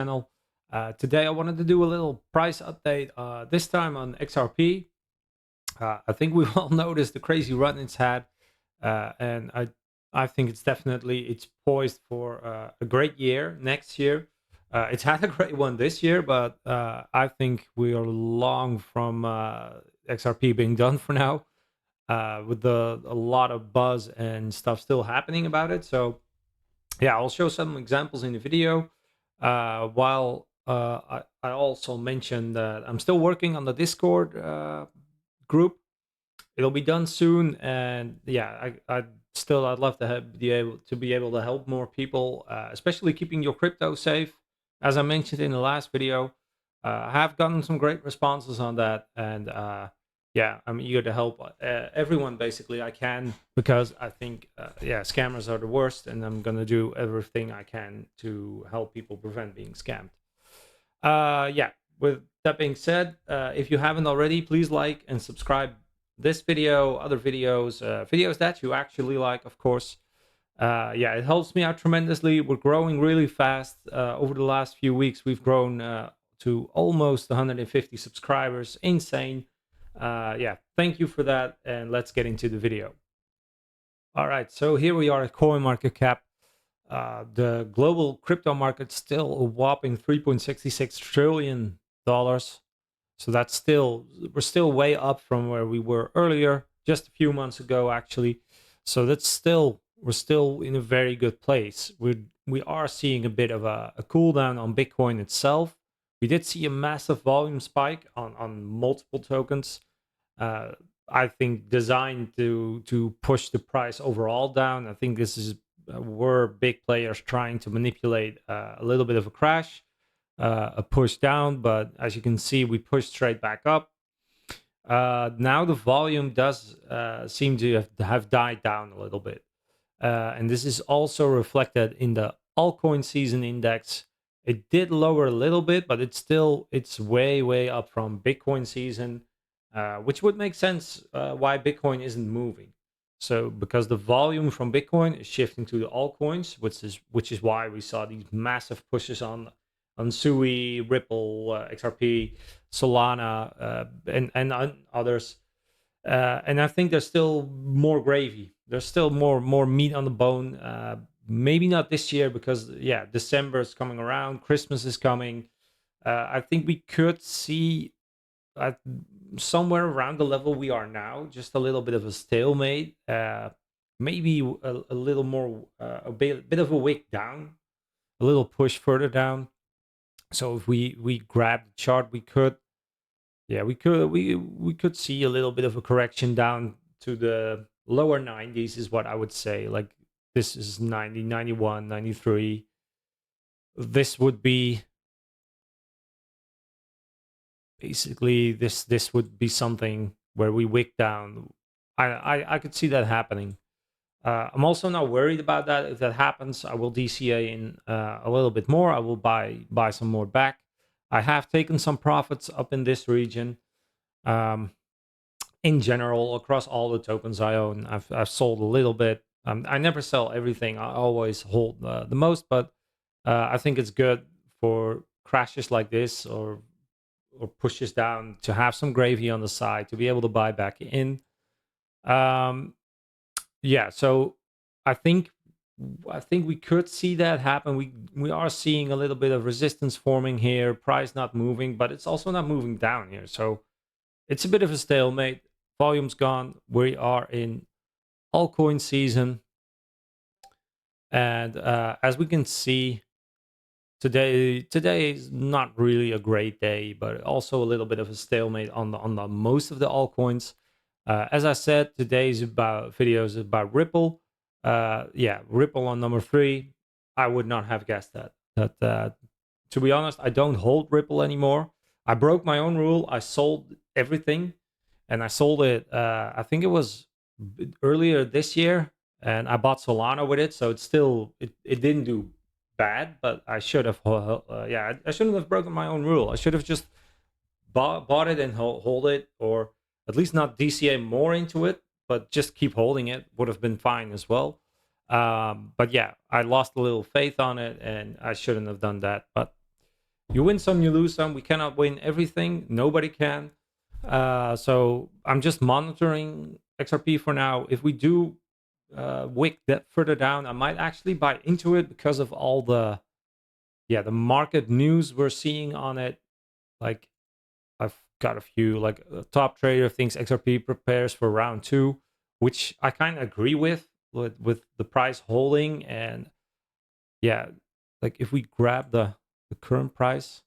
channel. Today I wanted to do a little price update, this time on XRP. I think we've all noticed the crazy run it's had, and I think it's poised for a great year next year. It's had a great one this year, but I think we are long from XRP being done for now, with a lot of buzz and stuff still happening about it. So yeah, I'll show some examples in the video. While I also mentioned that I'm still working on the Discord group. It'll be done soon, and yeah, I'd love to be able to help more people, especially keeping your crypto safe. As I mentioned in the last video, I have gotten some great responses on that, and yeah, I'm eager to help everyone basically I can, because I think yeah, scammers are the worst, and I'm gonna do everything I can to help people prevent being scammed. Yeah, with that being said, if you haven't already, please like and subscribe this video, other videos, videos that you actually like, of course. Yeah, it helps me out tremendously. We're growing really fast. Over the last few weeks, we've grown to almost 150 subscribers. Insane. Yeah, thank you for that, and let's get into the video. All right, so here we are at CoinMarketCap. The global crypto market still a whopping $3.66 trillion. So we're still way up from where we were earlier, just a few months ago, actually. So we're still in a very good place. We are seeing a bit of a cool down on Bitcoin itself. We did see a massive volume spike on multiple tokens. I think designed to push the price overall down. I think this is were big players trying to manipulate a little bit of a crash, a push down, but as you can see, we pushed straight back up. Now the volume does seem to have died down a little bit, and this is also reflected in the altcoin season index. It did lower a little bit, but it's way up from Bitcoin season, which would make sense why Bitcoin isn't moving. So because the volume from Bitcoin is shifting to the altcoins, which is why we saw these massive pushes on Sui, Ripple, XRP, Solana, and others. And I think there's still more gravy. There's still more meat on the bone. Maybe not this year because yeah, December is coming around, Christmas is coming. I think we could see somewhere around the level we are now, just a little bit of a stalemate. Maybe a little more, a bit of a wick down, a little push further down. So if we grab the chart, we could see a little bit of a correction down to the lower 90s is what I would say. Like this is 90, 91, 93. This would be basically this would be something where we wick down. I could see that happening. I'm also not worried about that. If that happens, I will DCA in a little bit more. I will buy some more back. I have taken some profits up in this region. In general, across all the tokens I own, I've sold a little bit. I never sell everything. I always hold the most, but I think it's good for crashes like this or pushes down to have some gravy on the side to be able to buy back in. Yeah, so I think we could see that happen. We are seeing a little bit of resistance forming here, price not moving, but it's also not moving down here. So it's a bit of a stalemate. Volume's gone. We are in altcoin season. And as we can see, today is not really a great day, but also a little bit of a stalemate on the most of the altcoins. As I said, today's videos about Ripple. Yeah, Ripple on number 3. I would not have guessed that. To be honest, I don't hold Ripple anymore. I broke my own rule. I sold everything, and I sold it. I think it was earlier this year, and I bought Solana with it. So it didn't do bad, but I should have. Yeah, I shouldn't have broken my own rule. I should have just bought it and hold it, or at least not DCA more into it, but just keep holding it would have been fine as well. But yeah, I lost a little faith on it, and I shouldn't have done that. But you win some, you lose some. We cannot win everything. Nobody can. So I'm just monitoring XRP for now. If we do wick that further down, I might actually buy into it because of all the market news we're seeing on it. Like I've got a few, like top trader thinks XRP prepares for round 2, which I kind of agree with the price holding. And yeah, like if we grab the current price,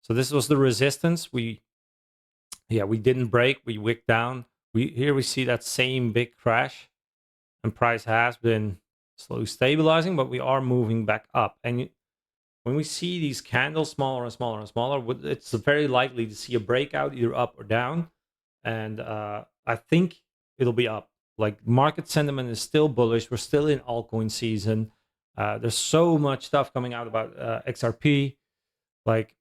so this was the resistance. We didn't break, we wicked down. We see that same big crash, and price has been slowly stabilizing, but we are moving back up. And when we see these candles smaller and smaller and smaller, it's very likely to see a breakout either up or down. And I think it'll be up. Like market sentiment is still bullish. We're still in altcoin season. There's so much stuff coming out about XRP. Like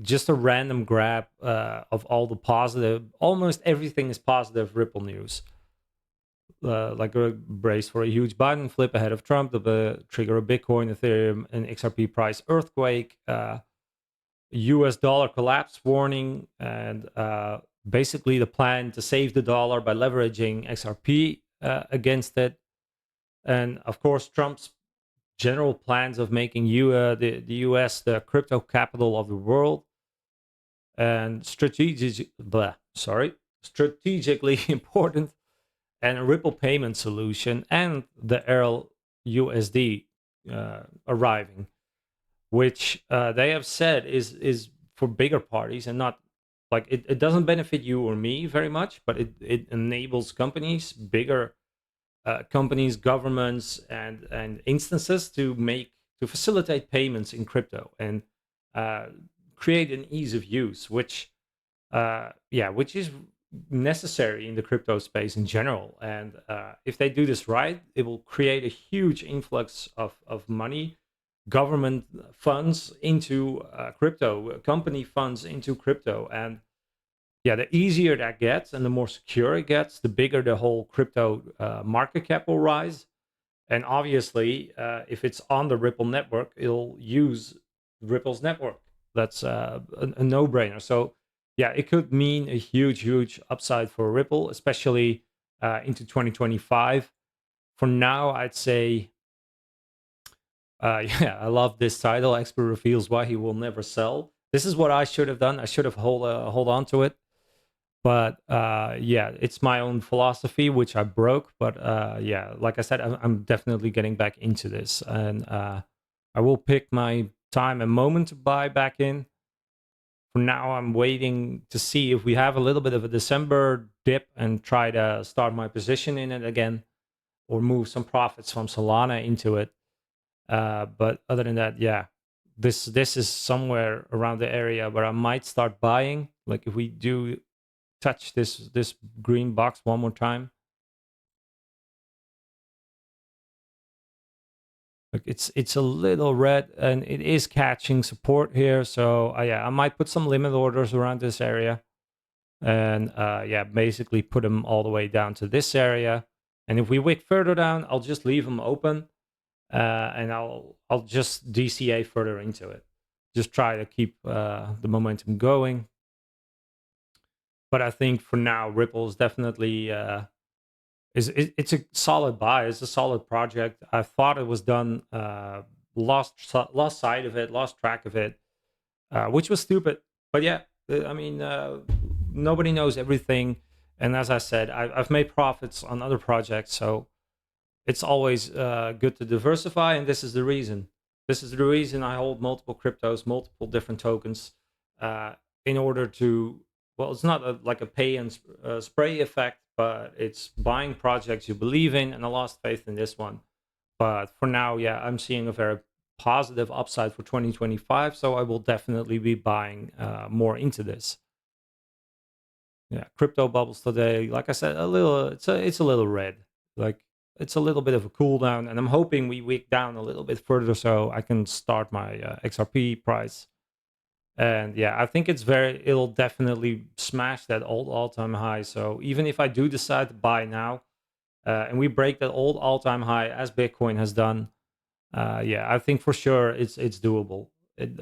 just a random grab of all the positive. Almost everything is positive Ripple news. Like a brace for a huge Biden flip ahead of Trump, the trigger a Bitcoin, Ethereum, and XRP price earthquake, US dollar collapse warning, and basically the plan to save the dollar by leveraging XRP against it. And of course, Trump's general plans of making the US the crypto capital of the world, and strategically important, and a Ripple payment solution, and the Errol USD arriving, which they have said is for bigger parties and not like it doesn't benefit you or me very much, but it enables companies, bigger companies, governments, and instances to facilitate payments in crypto and create an ease of use, which is necessary in the crypto space in general. And if they do this right, it will create a huge influx of money, government funds into crypto, company funds into crypto. And the easier that gets and the more secure it gets, the bigger the whole crypto market cap will rise. And obviously, if it's on the Ripple network, it'll use Ripple's network. That's a no-brainer. So it could mean a huge upside for Ripple, especially into 2025. For now, I'd say, I love this title. Expert reveals why he will never sell. This is what I should have done. I should have hold on to it. But it's my own philosophy, which I broke. But like I said, I'm definitely getting back into this. And I will pick my time and moment to buy back in. For now, I'm waiting to see if we have a little bit of a December dip and try to start my position in it again, or move some profits from Solana into it. But other than that, this is somewhere around the area where I might start buying. Like if we do touch this green box one more time, like it's a little red and it is catching support here. So I might put some limit orders around this area, and basically put them all the way down to this area. And if we wick further down, I'll just leave them open, and I'll just DCA further into it. Just try to keep the momentum going. But I think for now, Ripple is definitely it's a solid buy. It's a solid project. I thought it was done. Lost sight of it, lost track of it, which was stupid. But I mean, nobody knows everything. And as I said, I've made profits on other projects, so it's always good to diversify. And this is the reason. This is the reason I hold multiple cryptos, multiple different tokens, in order to. Well, it's not like a pay and spray effect, but it's buying projects you believe in, and I lost faith in this one. But for now, I'm seeing a very positive upside for 2025, so I will definitely be buying more into this. Crypto bubbles today, like I said, it's a little red. Like it's a little bit of a cool down, and I'm hoping we wick down a little bit further so I can start my XRP price. And I think it'll definitely smash that old all-time high. So even if I do decide to buy now, and we break that old all-time high as Bitcoin has done, yeah, I think for sure it's doable.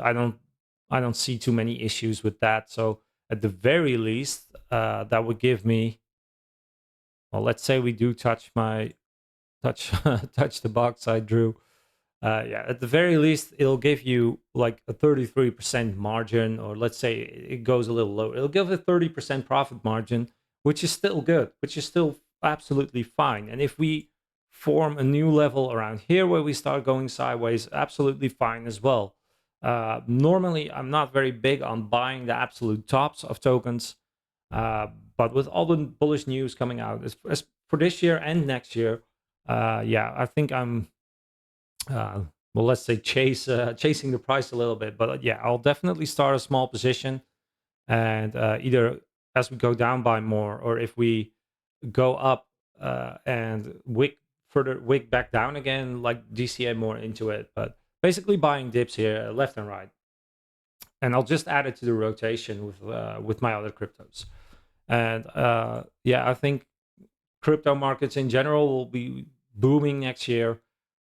I don't see too many issues with that. So at the very least, that would give me, well, let's say we do touch touch touch the box I drew. Yeah, at the very least, it'll give you like a 33% margin, or let's say it goes a little lower. It'll give a 30% profit margin, which is still good, which is still absolutely fine. And if we form a new level around here where we start going sideways, absolutely fine as well. Normally, I'm not very big on buying the absolute tops of tokens, uh, but with all the bullish news coming out as for this year and next year, yeah, I think I'm well, let's say chasing the price a little bit. But yeah, I'll definitely start a small position, and either as we go down by more, or if we go up and wick back down again, like DCA more into it. But basically buying dips here, left and right, and I'll just add it to the rotation with my other cryptos. And yeah, I think crypto markets in general will be booming next year.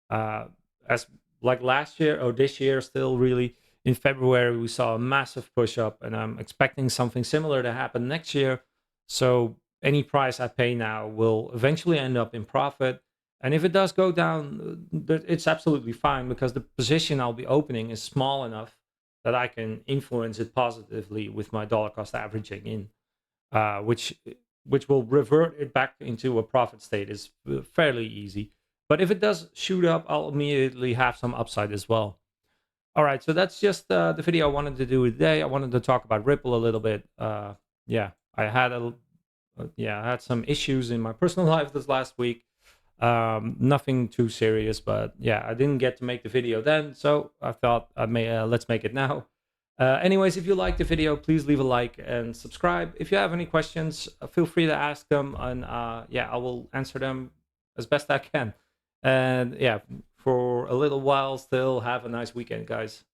As like last year or this year, still really in February, we saw a massive push up, and I'm expecting something similar to happen next year. So any price I pay now will eventually end up in profit. And if it does go down, it's absolutely fine because the position I'll be opening is small enough that I can influence it positively with my dollar cost averaging in, which will revert it back into a profit state is fairly easy. But if it does shoot up, I'll immediately have some upside as well. All right, so that's just the video I wanted to do today. I wanted to talk about Ripple a little bit. Yeah, I had some issues in my personal life this last week. Nothing too serious, but yeah, I didn't get to make the video then, so I thought I may let's make it now. Anyways, if you liked the video, please leave a like and subscribe. If you have any questions, feel free to ask them, and yeah, I will answer them as best I can. And yeah, for a little while still, have a nice weekend, guys.